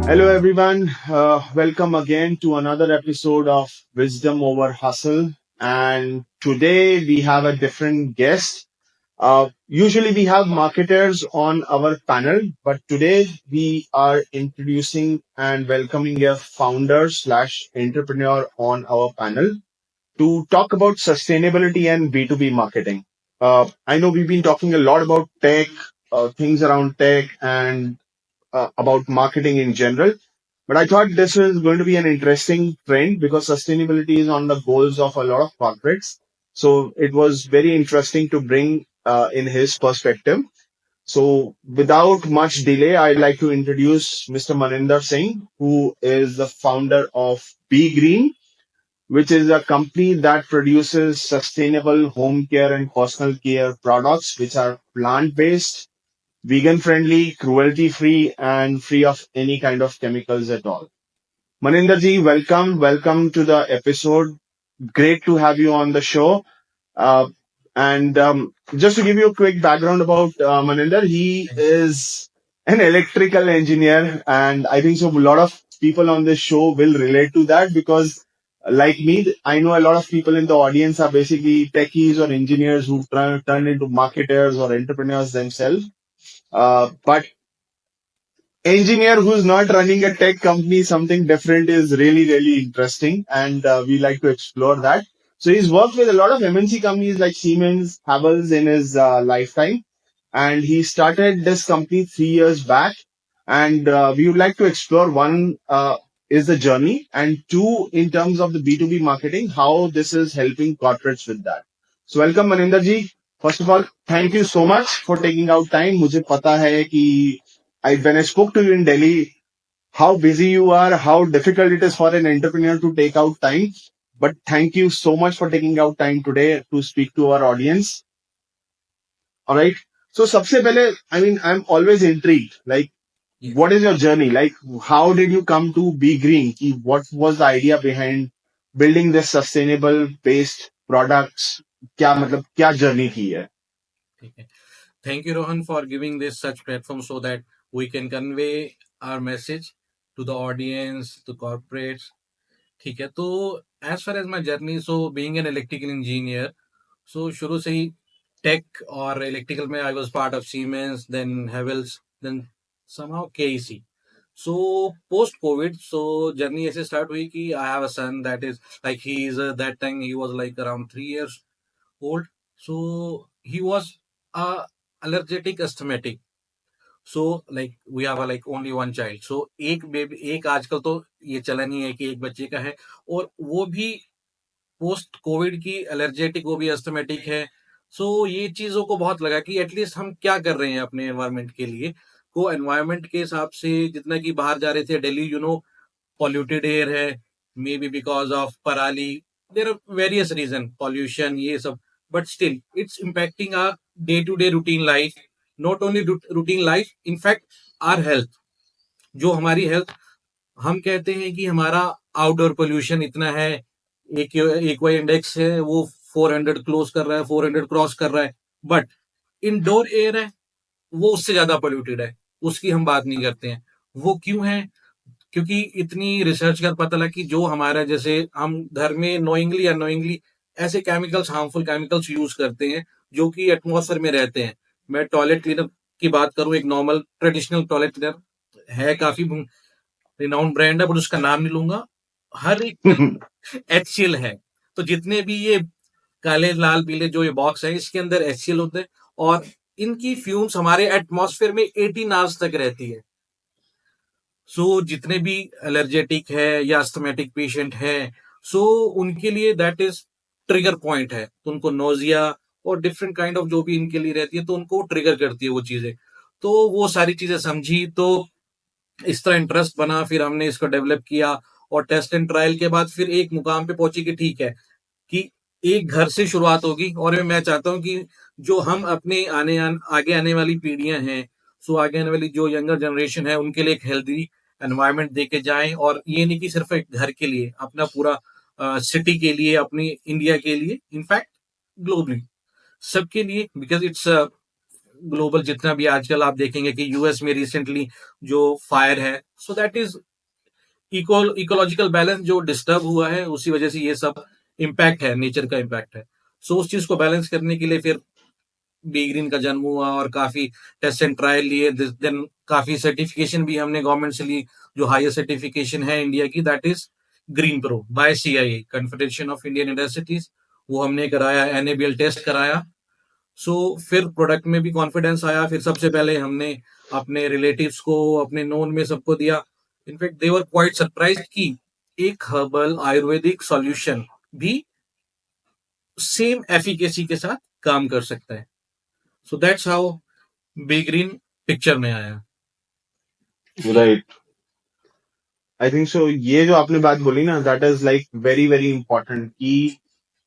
Hello, everyone. Welcome again to another episode of Wisdom Over Hustle. And today we have a different guest. Usually we have marketers on our panel, but today we are introducing and welcoming a founder slash entrepreneur on our panel to talk about sustainability and B2B marketing. I know we've been talking a lot about tech, things around tech, and about marketing in general. But I thought this is going to be an interesting trend because sustainability is on the goals of a lot of corporates. So it was very interesting to bring in his perspective. So without much delay, I'd like to introduce Mr. Maninder Singh, who is the founder of Be Green, which is a company that produces sustainable home care and personal care products, which are plant-based, vegan friendly, cruelty free, and free of any kind of chemicals at all. Maninder ji, welcome. Welcome to the episode. Great to have you on the show. And just to give you a quick background about Maninder, he is an electrical engineer, and I think so. A lot of people on this show will relate to that because, like me, I know a lot of people in the audience are basically techies or engineers who turn into marketers or entrepreneurs themselves. But engineer who's not running a tech company, something different is really, really interesting. And we like to explore that. So he's worked with a lot of MNC companies like Siemens, Havels in his lifetime. And he started this company 3 years back. And we would like to explore one is the journey, and two, in terms of the B2B marketing, how this is helping corporates with that. So welcome, Maninder ji. First of all, thank you so much for taking out time. मुझे पता है कि when I spoke to you in Delhi, how busy you are, how difficult it is for an entrepreneur to take out time. But thank you so much for taking out time today to speak to our audience. All right. So, सबसे पहले, I mean, I'm always intrigued. Like, Yes. what is your journey? Like, how did you come to Be Green? कि What was the idea behind building this sustainable based products? क्या मतलब क्या journey थी ये? Okay. Thank you, Rohan, for giving this such platform so that we can convey our message to the audience, to corporates. ठीक है तो as far as my journey, so being an electrical engineer, so शुरू से ही tech और electrical में I was part of Siemens, then Havels, then somehow KEC. So post COVID, so journey ऐसे start हुई कि I have a son that is like he is that time he was like around 3 years old. So he was allergic asthmatic. So like we have a, like only one child. So एक baby एक आजकल तो ये चलन ही है कि एक बच्चे का है और वो भी पोस्ट कोविड की एलर्जेटिक वो भी अस्थमेटिक है. सो ये चीजों को बहुत लगा कि एटलीस्ट हम क्या कर रहे हैं अपने एनवायरमेंट के लिए. को एनवायरमेंट के हिसाब से जितना कि बाहर जा रहे थे दिल्ली polluted air है, मे बी बिकॉज ऑफ पराली, there are various reason pollution ये सब, but still it's impacting our day to day routine life. Not only routine life, in fact our health. जो हमारी हेल्थ, हम कहते हैं कि हमारा आउटडोर पोल्यूशन इतना है, एक वाई इंडेक्स है वो 400 क्लोज कर रहा है, 400 क्रॉस कर रहा है, बट इंडोर एयर है वो उससे ज्यादा पोल्यूटेड है. उसकी हम बात नहीं करते हैं. वो क्यों है? क्योंकि इतनी रिसर्च कर पता लगा कि जो हमारा जैसे हम घर में नोइंगली अनोइंगली ऐसे केमिकल्स, हार्मफुल केमिकल्स यूज करते हैं जो कि एटमॉस्फेयर में रहते हैं. मैं टॉयलेट क्लीनर की बात करूं, एक नॉर्मल ट्रेडिशनल टॉयलेट क्लीनर है, काफी रिनाउंड ब्रांड है, बट उसका नाम नहीं लूंगा. हर एक HCl है. तो जितने भी ये काले लाल पीले जो ये बॉक्स है इसके अंदर HCl होते हैं, और इनकी फ्यूम्स हमारे एटमॉस्फेयर में 18 आवर्स तक रहती है. सो जितने भी एलर्जेटिक है या अस्थमेटिक पेशेंट है, सो उनके लिए दैट इज ट्रिगर पॉइंट है. तो उनको नोजिया और डिफरेंट काइंड ऑफ जो भी इनके लिए रहती है तो उनको ट्रिगर करती है वो चीजें. तो वो सारी चीजें समझी तो इस तरह इंटरेस्ट बना, फिर हमने इसको डेवलप किया. और टेस्ट एंड ट्रायल के बाद फिर एक मुकाम पे पहुंची कि ठीक है कि एक घर से शुरुआत होगी. और मैं चाहता हूं कि जो हम अपने आगे आने वाली पीढ़ियां हैं, सो आगे आने वाली जो यंगर जनरेशन है उनके लिए एक हेल्दी एनवायरनमेंट देके जाएं. और ये नहीं कि सिर्फ एक घर के लिए, अपना पूरा सिटी के लिए, अपनी इंडिया के लिए, इनफैक्ट ग्लोबली सबके लिए, बिकॉज इट्स ग्लोबल जितना भी आजकल आप देखेंगे कि यूएस में रिसेंटली जो फायर है, so that is ecological balance जो डिस्टर्ब हुआ है, उसी वजह से ये सब इम्पैक्ट है, नेचर का इम्पैक्ट है। सो उस चीज को बैलेंस करने के लिए फिर बी ग्रीन का जन्म हुआ और काफी टेस्ट एंड ट्रायल लिए, देन काफी सर्टिफिकेशन भी हमने गवर्नमेंट से ली। जो हाईएस्ट सर्टिफिकेशन है इंडिया की, that is green pro by CIA, Confederation of Indian universities. वो हमने कराया, एनएबीएल टेस्ट कराया। सो फिर प्रोडक्ट में भी कॉन्फिडेंस आया। फिर सबसे पहले हमने अपने रिलेटिव्स को, अपने नोन में सबको दिया। In fact they were quite surprise कि एक हर्बल आयुर्वेदिक सॉल्यूशन भी सेम एफिकेसी के साथ काम कर सकता है। So that's how B green picture में आया। राइट। आई थिंक सो, ये जो आपने बात बोली ना, that is like very very important, कि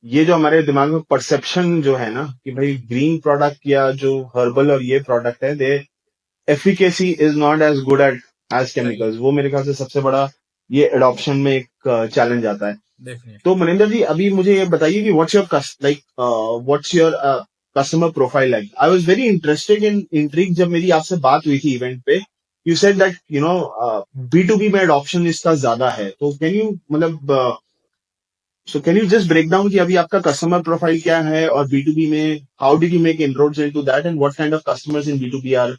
ये जो हमारे दिमाग में परसेप्शन जो है ना, कि भाई ग्रीन प्रोडक्ट या जो हर्बल और ये प्रोडक्ट है, the efficacy is not as good at as right, chemicals. वो मेरे ख्याल से सबसे बड़ा ये एडॉप्शन में एक चैलेंज आता है। तो डेफिनेटली। मनिंदर जी, अभी मुझे ये बताइए कि what's your customer profile like. I was very interested in intrigue जब मेरी आपसे बात हुई थी इवेंट पे। You said that B to B में एडॉप्शन इसका ज्यादा है, तो कैन यू मतलब so can you just break down कि अभी आपका कस्टमर प्रोफाइल क्या है, और बी टू बी में how did you make inroads into that, and what kind of customers in B to B are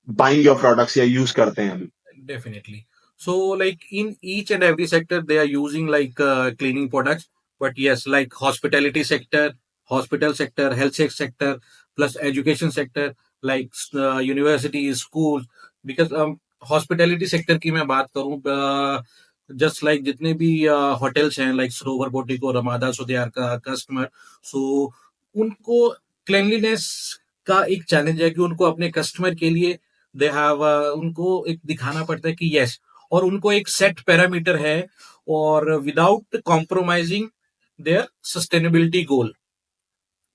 buying your products या use करते हैं अभी? Definitely. So, like in each and every sector, they are using like cleaning products. But yes, like hospitality sector, hospital sector, health sector, plus education sector, like universities, schools. Because hospitality sector की मैं बात करूँ, just like जितने भी hotels हैं, like Sarovar Portico, Ramada, so they are का customer. So उनको cleanliness का एक चैलेंज है कि उनको अपने कस्टमर के लिए दे हैव, उनको एक दिखाना पड़ता है कि यस, और उनको एक सेट पैरामीटर है, और विदाउट कॉम्प्रोमाइजिंग देयर सस्टेनेबिलिटी गोल,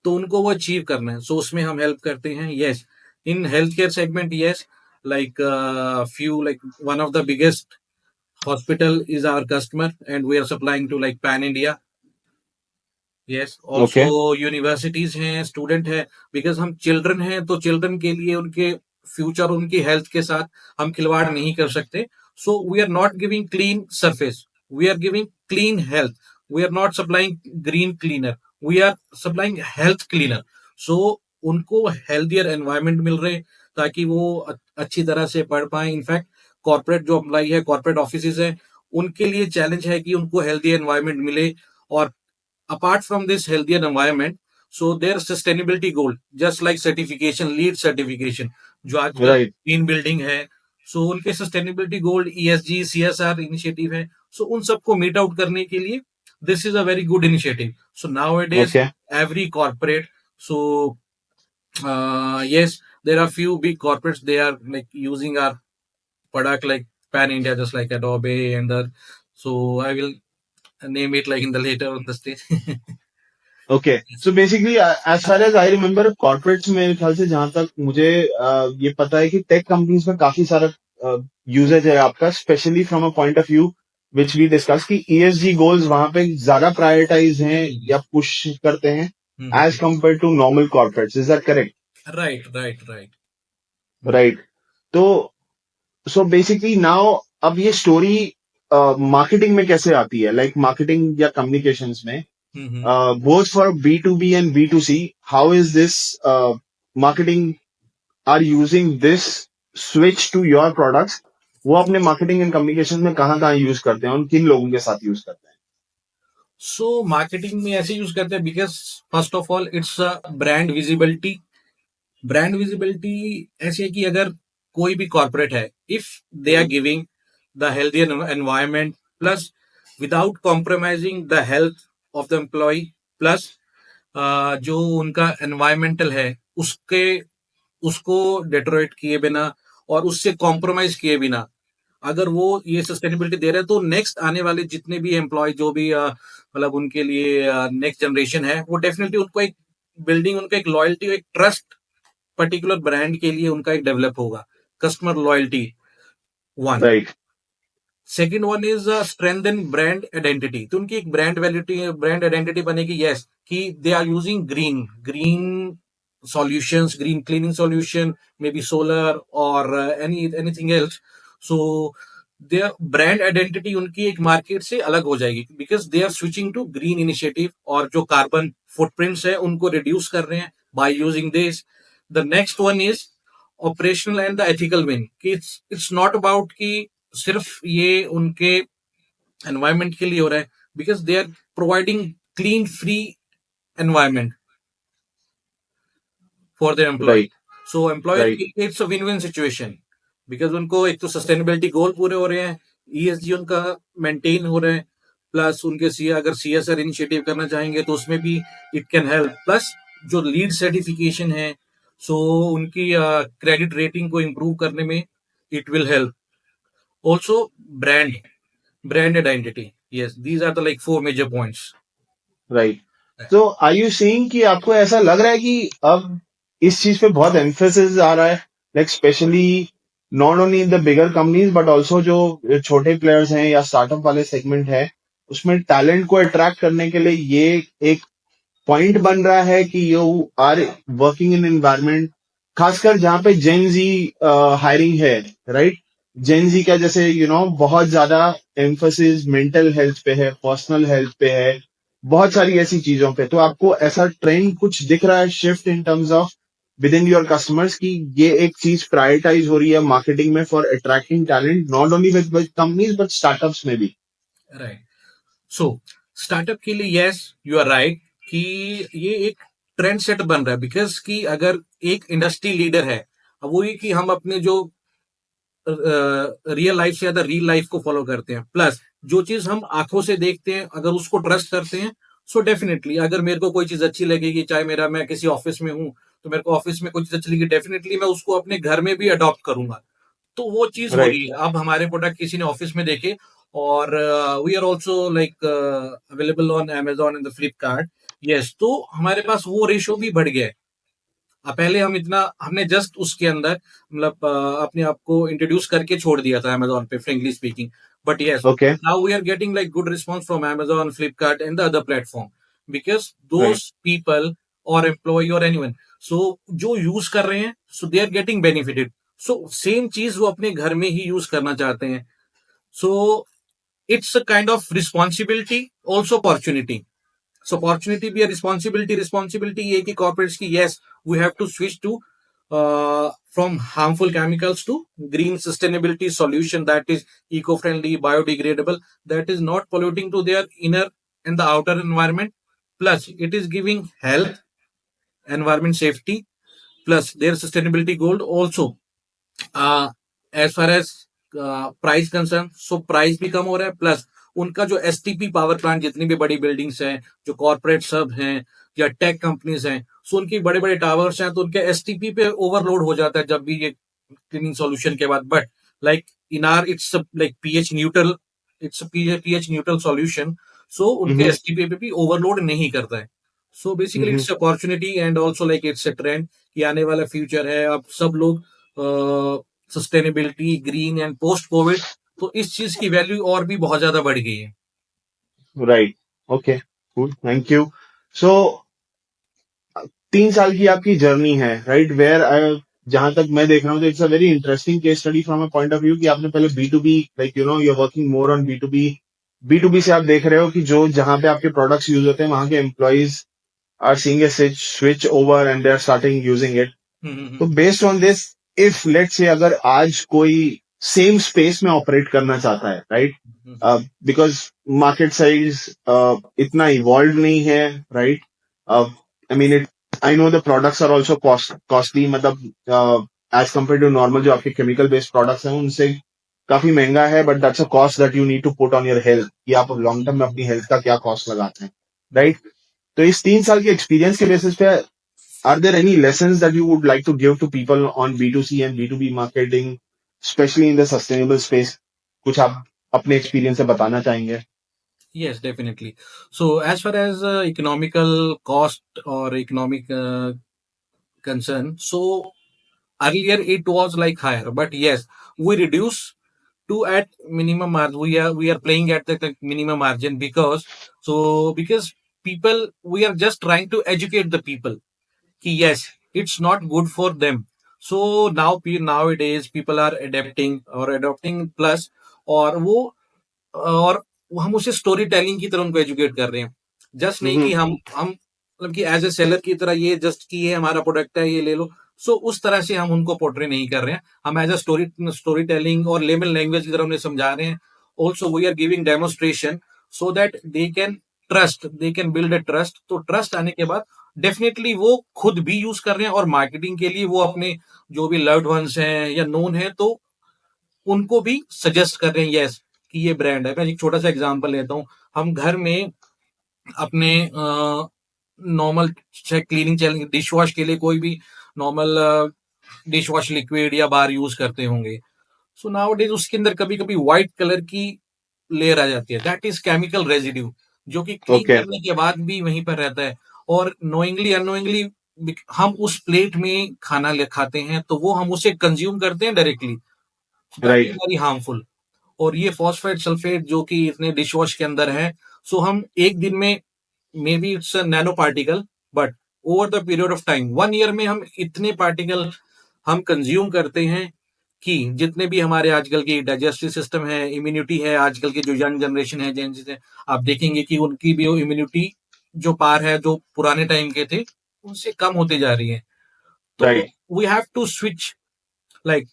तो उनको वो अचीव करना है। सो उसमें हम हेल्प करते हैं, yes. In health care segment, yes, like few, like one of the biggest hospital is our customer and we are supplying to like pan India. Yes, also okay. Universities हैं, student है। Because हम children हैं, तो children के लिए उनके future, उनकी health के साथ हम खिलवाड़ नहीं कर सकते। So we are not giving clean surface, we are giving clean health. We are not supplying green cleaner, we are supplying health cleaner. So उनको हेल्थियर एनवायरमेंट मिल रहे, ताकि वो अच्छी तरह से पढ़ पाए। इनफैक्ट कॉर्पोरेट जो अप्लाई है, कॉर्पोरेट ऑफिस है, उनके लिए चैलेंज है कि उनको हेल्थी एनवायरमेंट मिले। और apart from this healthier environment, so their sustainability goal, just like certification, lead certification, जो आजकल राइट। ग्रीन बिल्डिंग है, सो उनके सस्टेनेबिलिटी गोल, ईएसजी, सीएसआर इनिशिएटिव है। सो उन सबको मीट आउट करने के लिए this is a very good initiative. So now it is okay. every corporate, so yes, there are few big corporates, they are like using our product like pan India, just like Adobe and the, so I will name it like in the later on the stage. Okay. So basically as far as I remember, corporates में मेरे ख्याल से, जहां तक मुझे ये पता है कि टेक कंपनीज में काफी सारा यूजेज है आपका, specially from a point of view which we discuss, कि ईएसजी गोल्स वहां पे ज्यादा प्रायोरिटाइज हैं या पुश करते हैं as compare to normal corporates. Is that correct? Right, right, right. Right. तो सो बेसिकली नाउ, अब ये स्टोरी मार्केटिंग में कैसे आती है, लाइक मार्केटिंग या कम्युनिकेशंस में, Mm-hmm. both for B2B and B2C, how is this marketing are using this switch to your products? वो अपने मार्केटिंग एंड कम्युनिकेशन में कहाँ कहाँ यूज करते हैं और किन लोगों के साथ यूज करते हैं? सो मार्केटिंग में ऐसे यूज करते हैं, because first of all it's brand visibility. Brand visibility ऐसी है कि अगर कोई भी कॉर्पोरेट है, if they are giving the healthy environment, plus without compromising the health of the employ, plus जो उनका एनवायरमेंटल है, उसके उसको डेटोरेट किए बिना और उससे कॉम्प्रोमाइज किए बिना, अगर वो ये सस्टेनेबिलिटी दे रहे हैं, तो नेक्स्ट आने वाले जितने भी एम्प्लॉय, जो भी मतलब उनके लिए नेक्स्ट जनरेशन है, वो डेफिनेटली उनको एक बिल्डिंग, उनका एक लॉयल्टी, एक ट्रस्ट पर्टिकुलर ब्रांड के लिए उनका एक डेवलप होगा। Customer loyalty, one. Right. Second one is strengthen brand identity, तो उनकी एक ब्रांड वैल्यूटी, ब्रांड आइडेंटिटी बनेगी, यस, कि they are using green. Green solutions, green cleaning solution, maybe solar or anything else. So their brand identity उनकी एक market से अलग हो जाएगी because they are switching to green initiative और जो कार्बन फुटप्रिंट्स है उनको रिड्यूस कर रहे हैं by using this. The next one is operational and the ethical win कि it's not about कि सिर्फ ये उनके एनवायरमेंट के लिए हो रहा है because they are providing clean free environment for their employ. right, so employer right, it's a win win situation because उनको एक तो सस्टेनेबिलिटी गोल पूरे हो रहे हैं, ईएसजी उनका मेंटेन हो रहा है, प्लस उनके सी अगर सीएसआर इनिशिएटिव करना चाहेंगे तो उसमें भी इट कैन हेल्प. प्लस जो लीड सर्टिफिकेशन है सो उनकी क्रेडिट रेटिंग को इम्प्रूव करने में it will help. Also brand brand identity. Yes, these are the like four major points. right. तो आर यू सीइंग कि आपको ऐसा लग रहा है कि अब इस चीज पे बहुत एम्फेसिस आ रहा है, like specially not only in the bigger companies but also जो छोटे प्लेयर्स हैं या स्टार्टअप वाले सेगमेंट है, उसमें टैलेंट को अट्रैक्ट करने के लिए ये एक पॉइंट बन रहा है कि you are working in environment, खासकर जहां पे जेन जी हायरिंग है, राइट? जेन जी का जैसे बहुत ज्यादा एम्फोसिस मेंटल हेल्थ पे है, पर्सनल हेल्थ पे है, बहुत सारी ऐसी चीजों पे. तो आपको ऐसा ट्रेंड कुछ दिख रहा है shift in terms of with in your customers की ये एक चीज प्रायोरिटाइज हो रही है मार्केटिंग में for attracting talent not only with companies but startups में भी? राइट. सो स्टार्टअप के लिए यस यू आर राइट कि ये एक ट्रेंड सेट बन रहा है बिकॉज कि अगर एक इंडस्ट्री लीडर है, अब वो ये कि हम अपने जो रियल लाइफ से ज्यादा रियल लाइफ को फॉलो करते हैं, प्लस जो चीज हम आंखों से देखते हैं अगर उसको ट्रस्ट करते हैं सो डेफिनेटली अगर मेरे को कोई चीज अच्छी लगेगी, चाहे मेरा मैं किसी ऑफिस में हूँ तो मेरे को ऑफिस में कोई चीज अच्छी लगेगी, डेफिनेटली मैं उसको अपने घर में भी अडॉप्ट करूंगा. तो वो चीज हो राइट. रही है. अब हमारे प्रोडक्ट किसी ने ऑफिस में देखे और we are also like available on Amazon and the Flipkart. Yes, तो हमारे पास वो रेशो भी बढ़ गया है. पहले हम इतना हमने जस्ट उसके अंदर मतलब अपने आप को इंट्रोड्यूस करके छोड़ दिया था अमेजोन पे, frankly speaking. But yes, okay. Now we are getting like good response from Amazon, Flipkart and the other platform because right. Those people or employee or anyone so जो यूज कर रहे हैं so they are getting benefited. So same चीज वो अपने घर में ही use करना चाहते हैं. So it's a kind of responsibility also opportunity. So opportunity be a responsibility. Responsibility ये कि corporates की yes we have to switch to from harmful chemicals to green sustainability solution that is eco-friendly, biodegradable, that is not polluting to their inner and the outer environment. Plus it is giving health, environment safety, plus their sustainability goal also. As far as price concern so price भी कम हो रहा है, plus उनका जो STP power plant जितनी भी बड़ी बिल्डिंग्स हैं, जो कॉर्पोरेट सब हैं या टेक कंपनीज हैं, सो उनकी बड़े बड़े टावर्स हैं तो उनके एसटीपी पे ओवरलोड हो जाता है जब भी ये क्लीनिंग सॉल्यूशन के बाद. But like in are it's like pH neutral, it's pH neutral solution. So उनके हम्म. एसटीपी पे भी ओवरलोड नहीं करता है. So basically hmm. It's opportunity and also like it's a trend कि आने वाला फ्यूचर है. अब सब लोग sustainability, green and post COVID, तो इस चीज की वैल्यू और भी बहुत ज्यादा बढ़ गई है. Right. Okay. Cool. Thank you. So 3 साल की आपकी जर्नी है, राइट? वेयर जहां तक मैं देख रहा हूँ तो it's a very interesting case study from a point of view कि आपने पहले B to B, like you are working more on B to B. B to B से आप देख रहे हो कि जो जहां पे आपके प्रोडक्ट्स यूज होते हैं वहां के employees are seeing a switch over and they are starting using it. तो based on this, if let's say अगर आज कोई सेम स्पेस में ऑपरेट करना चाहता है, राइट? बिकॉज मार्केट साइज इतना इवॉल्व नहीं है, right? I mean it, I know the products are also costly, मतलब एज कम्पेयर टू नॉर्मल जो आपके केमिकल बेस्ड प्रोडक्ट्स हैं उनसे काफी महंगा है, but that's a cost that you need to put on your health कि आप लॉन्ग टर्म में अपनी हेल्थ का क्या कॉस्ट लगाते हैं, राइट? तो इस 3 साल के एक्सपीरियंस के बेसिस पे are there any lessons that you would like to give to people on B2C and B2B marketing, especially in the sustainable space? कुछ आप अपने एक्सपीरियंस से बताना चाहेंगे? Yes, definitely. So as far as economical cost or economic concern, so earlier it was like higher, but yes, we reduce to at minimum margin. We are playing at the minimum margin because because people, we are just trying to educate the people कि yes it's not good for them. So nowadays people are adopting plus, और वो और हम उसे story telling की तरह उनको educate कर रहे हैं। जस्ट नहीं कि Mm-hmm. हम मतलब कि एज ए सेलर की तरह ये जस्ट कि ये हमारा प्रोडक्ट है, ये ले लो। सो उस तरह से हम उनको पोर्ट्रे नहीं कर रहे हैं। हम एज अ स्टोरी टेलिंग और लेमन लैंग्वेज की तरह उन्हें समझा रहे हैं। Also we are giving demonstration so that they can build a trust. तो ट्रस्ट आने के बाद डेफिनेटली वो खुद भी यूज कर रहे हैं, और मार्केटिंग के लिए वो अपने जो भी लव्ड वंस हैं या नोन है तो उनको भी सजेस्ट कर रहे हैं, यस कि ये ब्रांड है। मैं एक छोटा सा एग्जांपल लेता हूँ। हम घर में अपने normal cleaning channel dish wash के लिए कोई भी नॉर्मल डिश वॉश लिक्विड या बार यूज करते होंगे। सो नाउ डेज उसके अंदर कभी कभी व्हाइट कलर की लेयर आ जाती है, दैट इज केमिकल रेजिड्यू, जो कि क्लीन Okay. करने के बाद भी वहीं पर रहता है। और नोइंगली अनोइंगली हम उस प्लेट में खाना खाते हैं, तो वो हम उसे कंज्यूम करते हैं directly. That is Right. Very harmful. और ये फॉस्फेट सल्फेट जो कि इतने डिश वॉश के अंदर है, सो हम एक दिन में may be it's nano particle, but over the period of time 1 year में हम इतने पार्टिकल हम कंज्यूम करते हैं कि जितने भी हमारे आजकल की डाइजेस्टिव सिस्टम है, इम्यूनिटी है, आजकल की जो यंग जनरेशन है, जेन है, आप देखेंगे कि उनकी भी इम्यूनिटी जो पार है जो पुराने टाइम के थे उनसे कम होते जा रही है। तो Right. We have to switch,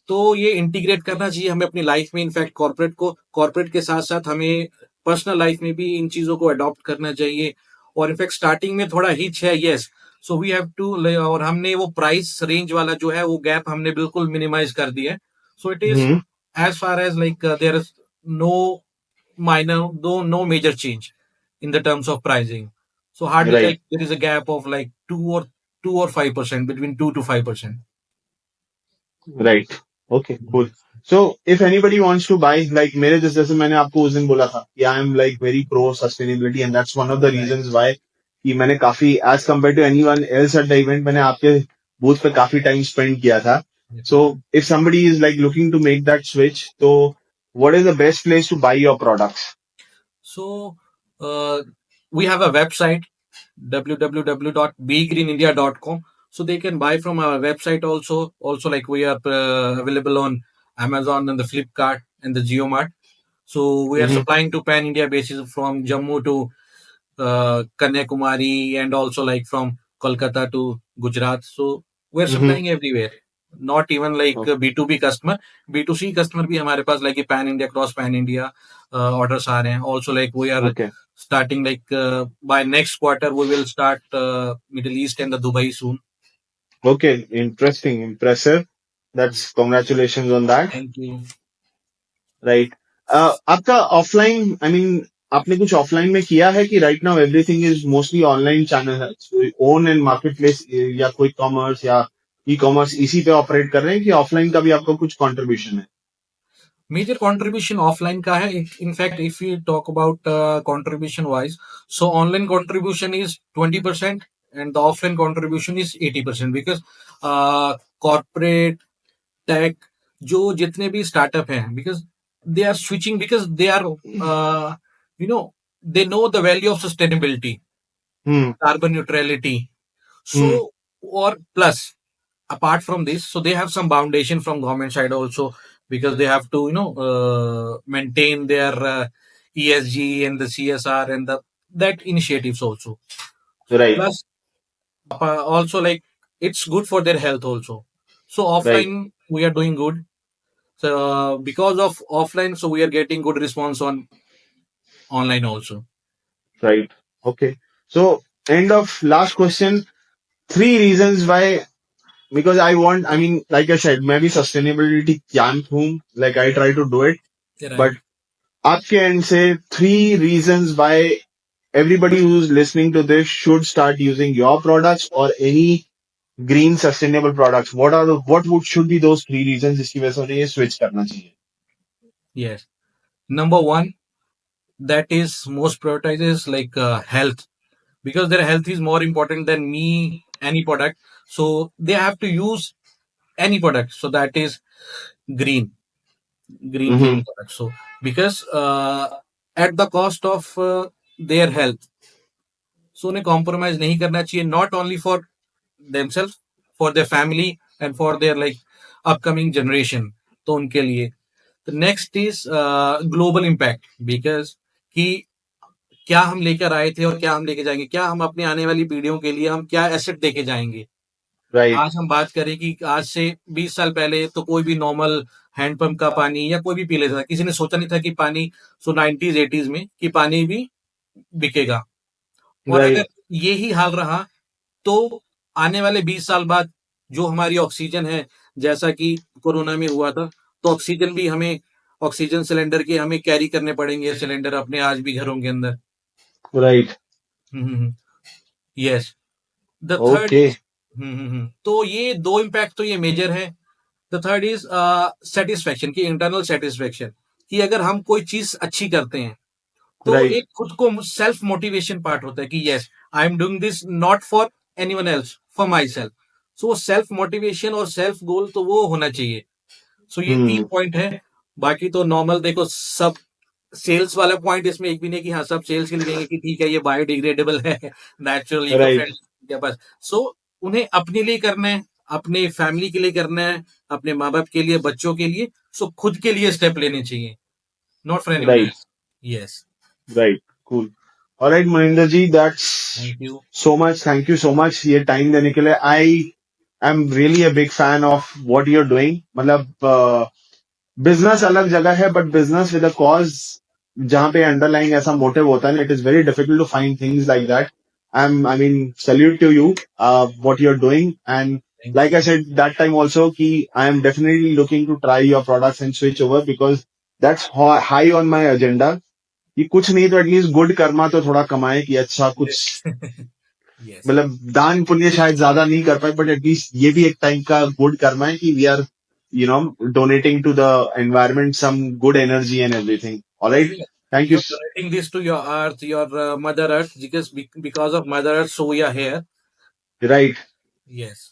तो ये इंटीग्रेट करना चाहिए हमें अपनी लाइफ में। इनफैक्ट कॉर्पोरेट के साथ साथ हमें पर्सनल लाइफ में भी इन चीजों को अडॉप्ट करना चाहिए। और इनफैक्ट स्टार्टिंग में थोड़ा हिच है, yes. So we have to, और हमने वो प्राइस रेंज वाला जो है वो गैप हमने बिल्कुल मिनिमाइज कर दिया है। So it is Mm-hmm. As far as there is no minor, though no major change in the terms of pricing. So hardly Right. like there is a gap of like 2 or 5%, between 2 to 5%. Right. Okay, cool. So if anybody wants to buy, like मेरे जैसे मैंने आपको उस दिन बोला था कि I am like very pro sustainability and that's one of the Right. reasons why कि मैंने काफी as compared to anyone else at the event मैंने आपके booth पे काफी time spend किया था. So if somebody is like looking to make that switch, so what is the best place to buy your products? So we have a website, www.begreenindia.com. So they can buy from our website also. Also, like we are available on Amazon and the Flipkart and the JioMart. So we are Mm-hmm. supplying to pan India basis from Jammu to Kanyakumari, and also like from Kolkata to Gujarat. So we're Mm-hmm. supplying everywhere. Not even like Oh, B2B customer, B2C customer भी हमारे पास like pan India, cross pan India orders आ रहे हैं. Also like we are okay. starting by next quarter we will start Middle East and the Dubai soon. Okay. Interesting. Impressive. That's congratulations on that. Thank you. Right. आपका offline I mean आपने कुछ offline में किया है कि right now everything is mostly online channel है, own and market place या कोई कॉमर्स या ई कॉमर्स इसी पे ऑपरेट कर रहे हैं कि ऑफलाइन का भी आपका कुछ कंट्रीब्यूशन है? Major contribution offline का है. In fact, if we talk about contribution wise, so online contribution is 20% and the offline contribution is 80%, because corporate tech जो जितने भी स्टार्टअप हैं, because they are switching, because they are you know they know the value of sustainability, hmm. carbon neutrality. Hmm. So, or plus, apart from this, so they have some foundation from government side also, because they have to maintain their ESG and the CSR and the that initiatives also. Right. Plus, also like it's good for their health also. So right. offline we are doing good. So because of offline, so we are getting good response on online also. Right. Okay. So end of last question, three reasons why, because I want I mean like I said मैं भी sustainability champ हूं, like I try to do it, Right. But आपके end से three reasons why everybody who's listening to this should start using your products or any green sustainable products. What should be those three reasons जिसकी वजह से उन्हें ये switch करना चाहिए? Yes. Number one, that is most prioritizes like health, because their health is more important than me any product. So they have to use any product, so that is green Mm-hmm. cleaning product. So because at the cost of their health, so उन्हें compromise नहीं करना चाहिए, not only for themselves, for their family and for their like upcoming generation. तो उनके लिए the next is global impact because कि क्या हम लेकर आए थे और क्या हम लेके जाएंगे, क्या हम अपने आने वाली पीढ़ियों के लिए हम क्या एसेट देके जाएंगे। Right. आज हम बात करें कि आज से 20 साल पहले तो कोई भी नॉर्मल हैंडपंप का पानी या कोई भी पी लेता था, किसी ने सोचा नहीं था कि पानी, सो 90s 80s में कि पानी भी बिकेगा। और अगर Right. ये ही हाल रहा तो आने वाले 20 साल बाद जो हमारी ऑक्सीजन है, जैसा कि कोरोना में हुआ था, तो ऑक्सीजन भी हमें, ऑक्सीजन सिलेंडर के हमें कैरी करने पड़ेंगे सिलेंडर अपने आज भी घरों के अंदर। Right. Yes. The third Okay. Is, तो ये दो इम्पैक्ट तो ये मेजर है। द थर्ड इज सेटिस्फेक्शन की इंटरनल सेटिस्फेक्शन, कि अगर हम कोई चीज अच्छी करते हैं तो Right. एक खुद को सेल्फ मोटिवेशन पार्ट होता है कि yes I am doing this not for anyone else, for my self. So self motivation और सेल्फ गोल तो वो होना चाहिए। सो ये तीन Hmm. पॉइंट है। बाकी तो नॉर्मल देखो, सब सेल्स वाला पॉइंट इसमें एक भी नहीं कि हाँ सब सेल्स के लिए कहेंगे कि ठीक है ये बायोडिग्रेडेबल है, नेचुरल इको Right. फ्रेंडली के पास। सो उन्हें अपने लिए करना है, अपने फैमिली के लिए करना है, अपने माँ बाप के लिए, बच्चों के लिए। सो खुद के लिए स्टेप लेने चाहिए, not for anyone Right. Else. Yes. Right. Cool. All right, Maninder ji, that's thank you. so much. Thank you so much ये time देने के लिए. I am really a big fan of what you're doing. मतलब business अलग जगह है, but business with a cause जहां पे अंडरलाइन ऐसा मोटिव होता है, it is very difficult to find things like that. I mean salute to you what you are doing. And like I said that time also कि I am definitely looking to try your products and switch over because that's high on my agenda. कि कुछ नहीं तो at least good Karma तो थोड़ा कमाए, कि अच्छा कुछ यस। मतलब दान पुण्य शायद ज्यादा नहीं कर पाए, बट एटलीस्ट ये भी एक टाइम का गुड कर्मा है कि we are donating to the environment some good energy and everything. Alright, thank you. You're donating this to your earth, your mother earth, because of mother earth so we are here. Right, Yes.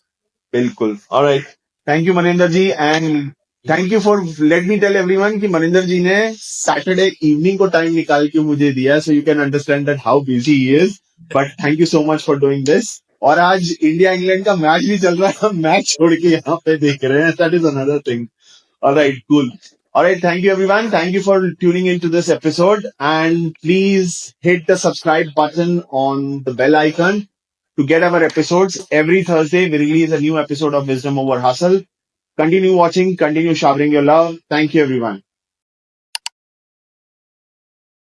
बिल्कुल. Alright, thank you Maninder ji. And thank you for, let me tell everyone कि मनिंदर जी ने Saturday evening को time निकाल के मुझे दिया, so you can understand that how busy he is. But thank you so much for doing this. और आज India England का मैच भी चल रहा है, हम मैच छोड़ के यहाँ पे देख रहे हैं. That is another thing. Alright, cool. Alright, thank you everyone. Thank you for tuning into this episode, and please hit the subscribe button on the bell icon to get our episodes. Every Thursday, we release a new episode of Wisdom Over Hustle. Continue watching, continue showering your love. Thank you, everyone.